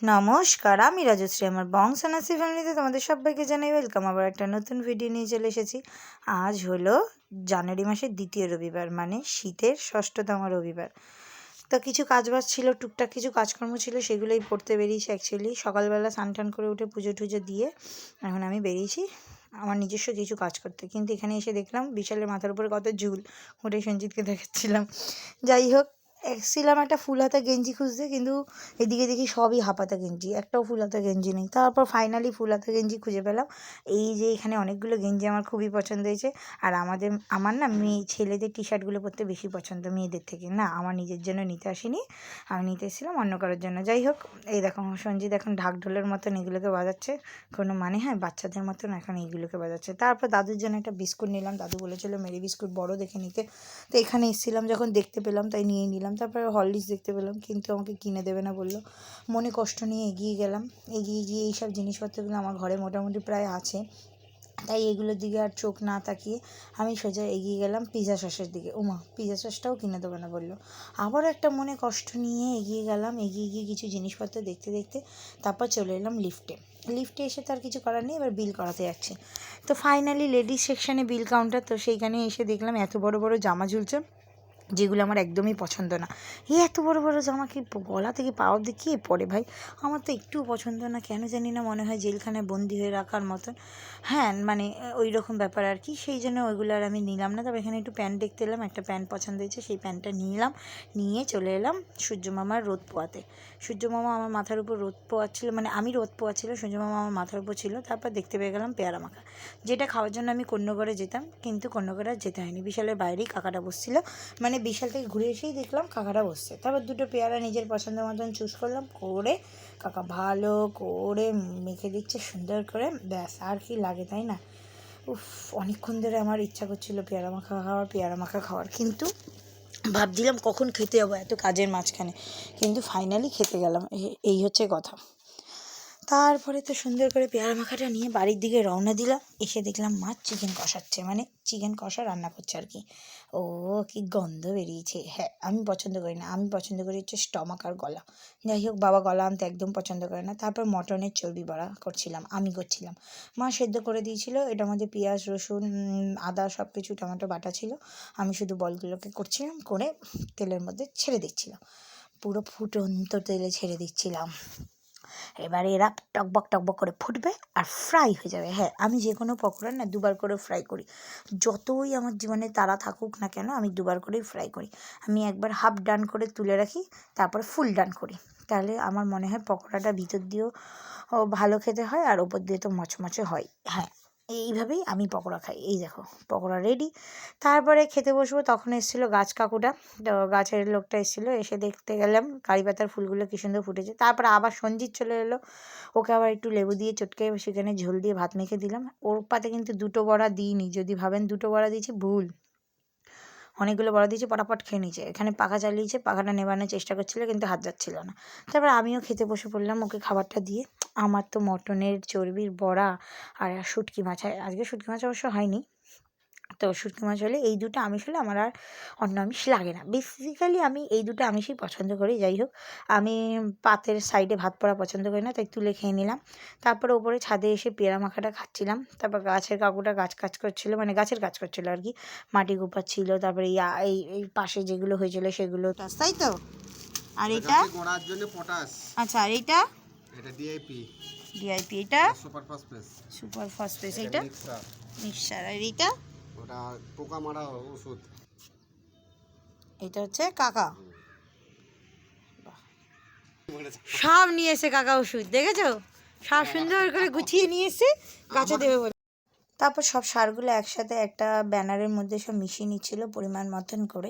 নমস্কার, আমি রাজশ্রী। আমার বংশানাসি ফ্যামিলিতে তোমাদের সবাইকে জানাই ওয়েলকাম। আবার একটা নতুন ভিডিও নিয়ে চলে এসেছি। আজ হলো জানুয়ারি মাসের দ্বিতীয় রবিবার, মানে শীতের ষষ্ঠতম রবিবার। তো কিছু কাজবাজ ছিল, টুকটাক কিছু কাজকর্ম ছিল, সেগুলোই করতে বেরিয়েছি। অ্যাকচুয়ালি সকালবেলা স্নান টান করে উঠে পুজো টুজো দিয়ে এখন আমি বেরিয়েছি আমার নিজস্ব কিছু কাজ করতে। কিন্তু এখানে এসে দেখলাম বিশালের মাথার উপরে কত ঝুল, ওটাই সঞ্জিতকে দেখাচ্ছিলাম। যাই হোক, এসেছিলাম একটা ফুল হাতা গেঞ্জি খুঁজতে, কিন্তু এদিকে দেখি সবই হাফ হাতা গেঞ্জি, একটাও ফুল হাতা গেঞ্জি নেই। তারপর ফাইনালি ফুল হাতা গেঞ্জি খুঁজে পেলাম। এই যে এখানে অনেকগুলো গেঞ্জি আমার খুবই পছন্দ হয়েছে। আর আমার না ছেলেদের টি শার্টগুলো পরতে বেশি পছন্দ মেয়েদের থেকে। না, আমার নিজের জন্য নিতে আসিনি, আমি নিতে এসেছিলাম অন্য কারোর জন্য। যাই হোক, এই দেখো সঞ্জিত এখন ঢাক ঢোলের মতন এগুলোকে বাজাচ্ছে। কোনো মানে হয় বাচ্চাদের মতন এখন এইগুলোকে বাজাচ্ছে। তারপর দাদুর জন্য একটা বিস্কুট নিলাম। দাদু বলেছিল মেরি বিস্কুট বড় দেখে নিতে। তো এখানে এসেছিলাম যখন দেখতে পেলাম তাই নিয়ে নিলাম। তারপরে হরলিক্স দেখতে পেলাম, কিন্তু আমাকে কিনে দেবে না বললো। মনে কষ্ট নিয়ে এগিয়ে গেলাম। এগিয়ে গিয়ে এইসব জিনিসপত্রগুলো আমার ঘরে মোটামুটি প্রায় আছে, তাই এগুলোর দিকে আর চোখ না তাকিয়ে আমি সোজা এগিয়ে গেলাম পিৎজা সসের দিকে। ওমা, পিৎজা সসটাও কিনে দেবে না বললো। আবার একটা মনে কষ্ট নিয়ে এগিয়ে গেলাম। এগিয়ে গিয়ে কিছু জিনিসপত্র দেখতে দেখতে তারপর চলে এলাম লিফটে এসে তার কিছু করার নেই, এবার বিল করাতে যাচ্ছে। তো ফাইনালি লেডিস সেকশানে বিল কাউন্টার, তো সেইখানে এসে দেখলাম এত বড় বড় জামা ঝুলছে, যেগুলো আমার একদমই পছন্দ না। এত বড় বড় জামা কি গলা থেকে পা অবধি কে পরে ভাই? আমার তো একটুও পছন্দ না, কেন জানি না, মনে হয় জেলখানায় বন্দি হয়ে রাখার মতন। হ্যাঁ, মানে ওই রকম ব্যাপার আর কি। সেই জন্য ওইগুলো আর আমি নিলাম না। তবে এখানে একটু প্যান্ট দেখতে এলাম, একটা প্যান্ট পছন্দ হয়েছে, সেই প্যান্টটা নিলাম। নিয়ে চলে এলাম সূর্যমামার রোদ পোয়াতে। সূর্যমামা আমার মাথার উপর রোদ পোয়াচ্ছিল, মানে আমি রোদ পোয়াচ্ছিল, সূর্যমামা আমার মাথার উপর ছিল। তারপর দেখতে পেয়ে গেলাম পেয়ারা মাখা, যেটা খাওয়ার জন্য আমি কন্যগড়ে যেতাম, কিন্তু কন্যগড়ে আর যেতে হয়নি। বিশালের বাইরেই কাকাটা বসছিল, মানে বিশাল থেকে ঘুরে এসেই দেখলাম কাকাটা বসছে। তারপর দুটো পেয়ারা নিজের পছন্দ মতন চুজ করলাম, করে কাকা ভালো করে মেখে দিচ্ছে সুন্দর করে। ব্যাস, আর কি লাগে, তাই না? উফ, অনেকক্ষণ ধরে আমার ইচ্ছা করছিল পেয়ারা মাখা খাওয়ার, কিন্তু ভাবছিলাম কখন খেতে যাবো এত কাজের মাঝখানে, কিন্তু ফাইনালি খেতে গেলাম। এই হচ্ছে কথা। তারপরে তো সুন্দর করে পেয়ারা মাখাটা নিয়ে বাড়ির দিকে রওনা দিলাম। এসে দেখলাম মা চিকেন কষাচ্ছে, মানে চিকেন কষা রান্না করছে আর কি। ও, কি গন্ধ বেরিয়েছে! হ্যাঁ, আমি পছন্দ করি না, আমি পছন্দ করি হচ্ছে স্টমাক আর গলা। যাই হোক, বাবা গলা আনতে একদম পছন্দ করে না। তারপর মটনের চর্বি বড়া আমি করছিলাম। মা সেদ্ধ করে দিয়েছিল, এটার মধ্যে পেঁয়াজ রসুন আদা সব কিছু টমেটো বাটা ছিল। আমি শুধু বলগুলোকে করছিলাম, করে তেলের মধ্যে ছেড়ে দিচ্ছিলাম, পুরো ফুটন্ত তেলে ছেড়ে দিচ্ছিলাম। এবারে এরা টকবক টকবক করে ফুটবে আর ফ্রাই হয়ে যাবে। হ্যাঁ, আমি যে কোনো পকোড়া না দুবার করে ফ্রাই করি। যতই আমার জীবনে তাড়া থাকুক না কেন, আমি দুবার করেই ফ্রাই করি। আমি একবার হাফ ডান করে তুলে রাখি, তারপর ফুল ডান করি। তাহলে আমার মনে হয় পকোড়াটা ভিতর দিয়েও ভালো খেতে হয়, আর ওপর দিয়ে তো মচমচে হয়। হ্যাঁ, এইভাবেই আমি পকোড়া খাই। এই দেখো পকোড়া রেডি। তারপরে খেতে বসবো, তখন এসেছিলো গাছ কাকুটা। তো গাছের লোকটা এসেছিলো, এসে দেখতে গেলাম কারি পাতার ফুলগুলো কী সুন্দর ফুটেছে। তারপরে আবার সঞ্জিত চলে এলো, ওকে আবার একটু লেবু দিয়ে চটকে সেখানে ঝোল দিয়ে ভাত মেখে দিলাম। ওর পাতে কিন্তু দুটো বড়া দিইনি, যদি ভাবেন দুটো বড়া দিয়েছি ভুল, অনেকগুলো বড়া দিয়েছে, পটাপট খেয়ে নিয়েছে। এখানে পাখা চালিয়েছে, পাখাটা নেবানোর চেষ্টা করছিলো, কিন্তু হাত যাচ্ছিল না। তারপর আমিও খেতে বসে পড়লাম ওকে খাবারটা দিয়ে। আমার তো মটনের চর্বির বড়া আর শুটকি মাছ, আজকে শুটকি মাছ অবশ্য হয়নি, তো শুটকি মাছ হলে এই দুটো আমিষ হলে আমার আর অন্য আমিষ লাগে না। বেসিক্যালি আমি এই দুটো আমিষই পছন্দ করি। যাই হোক, আমি পাতের সাইডে ভাত পোড়া পছন্দ করি না, তাই তুলে খেয়ে নিলাম। তারপরে ওপরে ছাদে এসে পেয়ারা মাখাটা খাচ্ছিলাম। তারপর গাছের কাকুটা কাজ করছিলো, মানে গাছের কাজ করছিলো আর কি, মাটি গোপাচ্ছিল। তারপরে এই এই পাশে যেগুলো হয়েছিল সেগুলো, তাই তো। আর এটা গোড়ার জন্য পটাশ। আচ্ছা, আর এইটা এটা ডিআইপি, এটা সুপার ফসফেট, এটা মিক্সচার। আর এইটা ওটা পোকা মারা ওষুধ। এটা হচ্ছে কাকা, সব নিয়ে এসে কাকা ওষুধ, দেখেছো? সব সুন্দর করে গুছিয়ে নিয়ে এসে গাছে দেবে বলে। তারপর সব সারগুলো একসাথে একটা ব্যানারের মধ্যে সব মিশিয়ে নিচ্ছিল পরিমাণ মতন করে।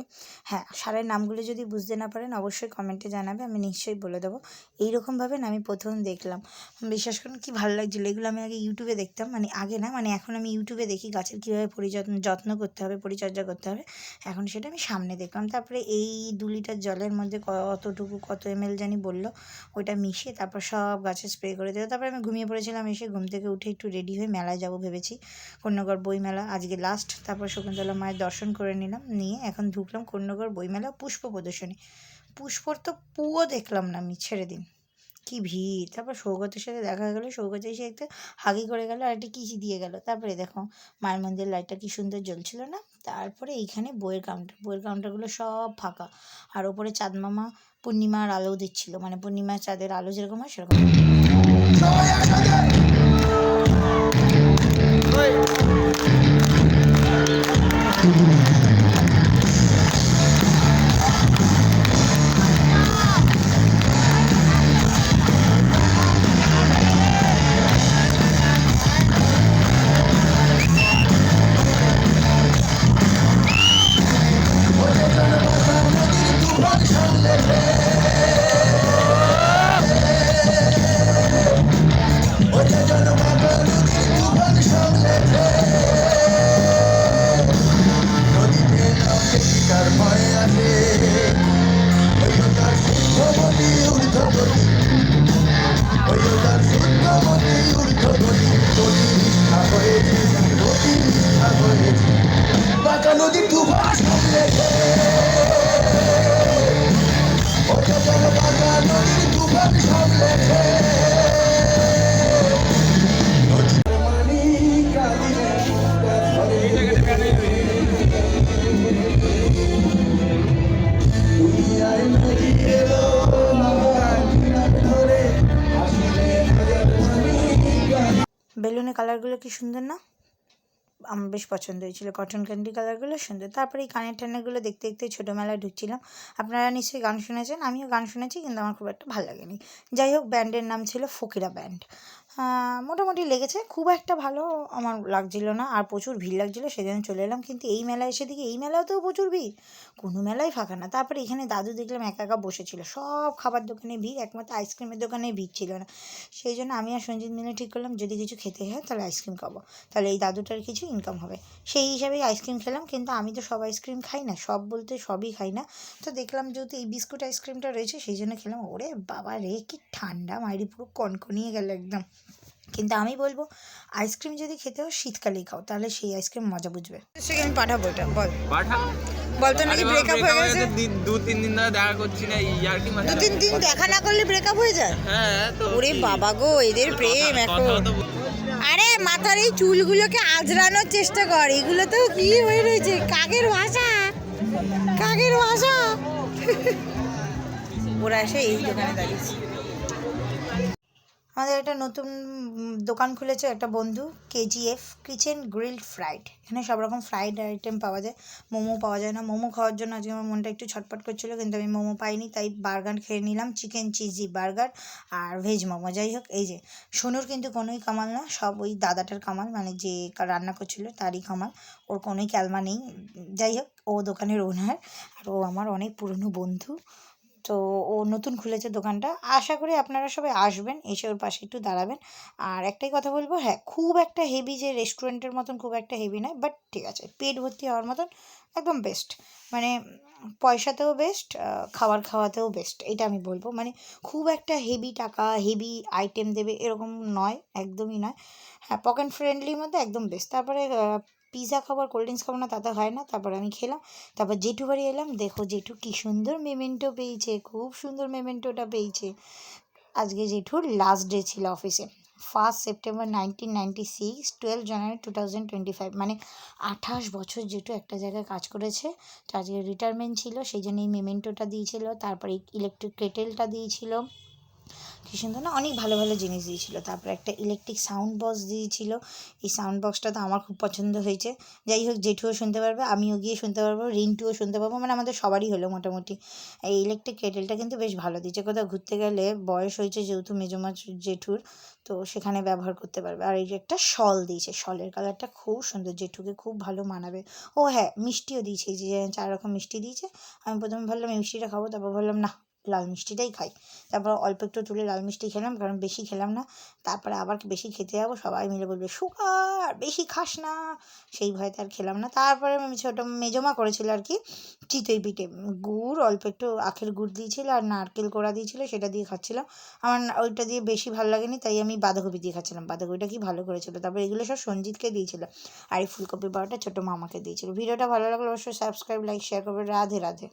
হ্যাঁ, সারের নামগুলো যদি বুঝতে না পারেন অবশ্যই কমেন্টে জানাবে, আমি নিশ্চয়ই বলে দেবো। এইরকমভাবে না আমি প্রথম দেখলাম, বিশ্বাস করুন কি ভালো লাগছিলো। এগুলো আমি আগে ইউটিউবে দেখতাম, মানে আগে না, মানে এখন আমি ইউটিউবে দেখি গাছের কীভাবে যত্ন করতে হবে, পরিচর্যা করতে হবে। এখন সেটা আমি সামনে দেখলাম। তারপরে এই 2 লিটার জলের মধ্যে কত ml জানি বললো, ওইটা মিশিয়ে তারপর সব গাছে স্প্রে করে দেবো। তারপরে আমি ঘুমিয়ে পড়েছিলাম, এসে ঘুম থেকে উঠে একটু রেডি হয়ে মেলায় যাবো ভেবেছি, কন্যগড় বইমেলা আজকে লাস্ট। তারপর শকুন্তলা মায়ের দর্শন করে নিলাম, নিয়ে এখন ঢুকলাম কন্যগড় বইমেলা পুষ্প প্রদর্শনী। পুষ্পর তো পুও দেখলাম না আমি, ছেড়ে দিন, কি ভিড়। তারপর সৌগতের সাথে দেখা হয়ে গেলো, সৌগত এসে একটা হাগি করে গেল আর একটা কিসি দিয়ে গেল। তারপরে দেখো মায়ের মন্দিরের লাইটটা কি সুন্দর জ্বলছিল না। তারপরে এইখানে বইয়ের কাউন্টারগুলো সব ফাঁকা, আর ওপরে চাঁদ মামা পূর্ণিমার আলো দিচ্ছিল, মানে পূর্ণিমার চাঁদের আলো যেরকম হয় সেরকম। নদীর দুবার সামলেছে, নদীর দুবার সামলেছে, বেলুনের কালারগুলো কি সুন্দর না, আমার বেশ পছন্দ হয়েছিল। কটন ক্যান্ডি কালারগুলো সুন্দর। তারপরে এই কানের টানেরগুলো দেখতে দেখতে ছোটোমেলায় ঢুকছিলাম। আপনারা নিশ্চয়ই গান শুনেছেন, আমিও গান শুনেছি, কিন্তু আমার খুব একটা ভালো লাগেনি। যাই হোক, ব্যান্ডের নাম ছিল ফকিরা ব্যান্ড। মোটামুটি লেগেছে, খুব একটা ভালো আমার লাগছিল না, আর প্রচুর ভিড় লাগছিলো, সেজন্য চলে এলাম। কিন্তু এই মেলায় এসে দেখি এই মেলাতেও প্রচুর ভিড়, কোনো মেলাই ফাঁকা না। তারপরে এখানে দাদু দেখলাম একা একা বসেছিল, সব খাবার দোকানে ভিড়, একমাত্র আইসক্রিমের দোকানে ভিড় ছিল না। সেই জন্য আমি আর সঞ্জিত মিলে ঠিক করলাম যদি কিছু খেতে হয় তাহলে আইসক্রিম খাবো, তাহলে এই দাদুটার কিছু ইনকাম হবে। সেই হিসাবেই আইসক্রিম খেলাম, কিন্তু আমি তো সব আইসক্রিম খাই না, সব বলতে সবই খাই না। তো দেখলাম যেহেতু এই বিস্কুট আইসক্রিমটা রয়েছে সেই জন্য খেলাম। ওরে বাবা রে, কি ঠান্ডা, মাইরি পুরো কনকনিয়ে গেল একদম। কিন্তু আমি বলবো আইসক্রিম যদি খেতে হয় শীতকালেই খাও, তাহলে সেই আইসক্রিম মজা বুঝবে। সেখানে আমি পাঠাবো, এটা বল বলতো নাকি ব্রেকআপ হয়ে গেছে। 2-3 দিন ধরে দেখা করছি না, ইয়ার্কি মারছি। 2-3 দিন দেখা না করলে ব্রেকআপ হয়ে যায়? হ্যাঁ তো ওরে বাবা গো, এদের প্রেম এখন। আরে মাথার এই চুলগুলোকে আজরানোর চেষ্টা কর, এগুলো তো কি হয়ে রয়েছে, কাকের ভাষা, কাকের ভাষা। ওরা এসে এই দোকানে দাঁড়িয়েছে। আমাদের একটা নতুন দোকান খুলেছে একটা বন্ধু, কেজিএফ কিচেন গ্রিলড ফ্রাইড। এখানে সব রকম ফ্রাইড আইটেম পাওয়া যায়, মোমো পাওয়া যায় না। মোমো খাওয়ার জন্য আজকে আমার মনটা একটু ছটপট করছিলো, কিন্তু আমি মোমো পাইনি, তাই বার্গার খেয়ে নিলাম, চিকেন চিজি বার্গার আর ভেজ মোমো। যাই হোক, এই যে সোনুর কিন্তু কোনোই কামাল না, সব ওই দাদাটার কামাল, মানে যে রান্না করছিল তারই কামাল, ওর কোনোই ক্যালমা নেই। যাই হোক, ও দোকানের ওনার, আর ও আমার অনেক পুরনো বন্ধু। তো ও নতুন খুলেছে দোকানটা, আশা করি আপনারা সবাই আসবেন, এসে ওর পাশে একটু দাঁড়াবেন। আর একটাই কথা বলবো, হ্যাঁ খুব একটা হেভি যে রেস্টুরেন্টের মতন খুব একটা হেভি নয়, বাট ঠিক আছে, পেট ভর্তি হওয়ার মতন একদম বেস্ট, মানে পয়সাতেও বেস্ট, খাওয়াতেও বেস্ট, এটা আমি বলবো। মানে খুব একটা হেভি টাকা হেভি আইটেম দেবে এরকম নয়, একদমই নয়। হ্যাঁ, পকেট ফ্রেন্ডলির মধ্যে একদম বেস্ট। তারপরে পিৎজা খাবার, কোল্ড ড্রিঙ্কস খাবো না তাতে হয় না। তারপর আমি খেলাম, তারপর জেঠু বাড়ি এলাম। দেখো জেঠু কী সুন্দর মেমেন্টো পেয়েছে, খুব সুন্দর মেমেন্টোটা পেয়েছে। আজকে জেঠুর লাস্ট ডে ছিল অফিসে, 1 সেপ্টেম্বর 1996, 12 জানুয়ারি 2025, মানে 28 বছর জেঠু একটা জায়গায় কাজ করেছে। তো আজকে রিটায়ারমেন্ট ছিল, সেই জন্য এই মেমেন্টোটা দিয়েছিল, তারপরে ইলেকট্রিক কেটেলটা দিয়েছিল, কী সুন্দর না, অনেক ভালো ভালো জিনিস দিয়েছিল। তারপরে একটা ইলেকট্রিক সাউন্ড বক্স দিয়েছিল, এই সাউন্ড বক্সটা তো আমার খুব পছন্দ হয়েছে। যাই হোক, জেঠুও শুনতে পারবে, আমিও গিয়ে শুনতে পারবো, রিন্টুও শুনতে পারবো, মানে আমাদের সবারই হলো মোটামুটি। এই ইলেকট্রিক কেটেলটা কিন্তু বেশ ভালো দিয়েছে, কোথাও ঘুরতে গেলে বয়স হয়েছে যেহেতু মেজমা জেঠুর, তো সেখানে ব্যবহার করতে পারবে। আর এই যে একটা শল দিয়েছে, শলের কালারটা খুব সুন্দর, জেঠুকে খুব ভালো মানাবে। ও হ্যাঁ, মিষ্টিও দিয়েছে, এই যে 4 রকম মিষ্টি দিয়েছে। আমি প্রথমে ভাবলাম এই মিষ্টিটা খাবো, তারপর ভাবলাম না, লাল মিষ্টিটাই খাই। তারপর অল্প একটু তুলে লাল মিষ্টি খেলাম, কারণ বেশি খেলাম না, তারপরে আবার বেশি খেতে যাবো, সবাই মিলে বলবে সুগার বেশি খাস না, সেই ভয়তে আর খেলাম না। তারপরে ছোটো মেজমা করেছিল আর কি চিতই পিঠে, গুড় অল্প একটু আখের গুড় দিয়েছিল আর নারকেল কোড়া দিয়েছিল, সেটা দিয়ে খাচ্ছিলাম। আমার ওইটা দিয়ে বেশি ভালো লাগেনি, তাই আমি বাঁধাকপি দিয়ে খাচ্ছিলাম, বাঁধাকপিটা কি ভালো করেছিল। তারপরে এগুলো সব সঞ্জিতকে দিয়েছিল, আর এই ফুলকপি বড়াটা ছোটো মামাকে দিয়েছিল। ভিডিওটা ভালো লাগলে অবশ্যই সাবস্ক্রাইব, লাইক, শেয়ার করবে। রাধে রাধে।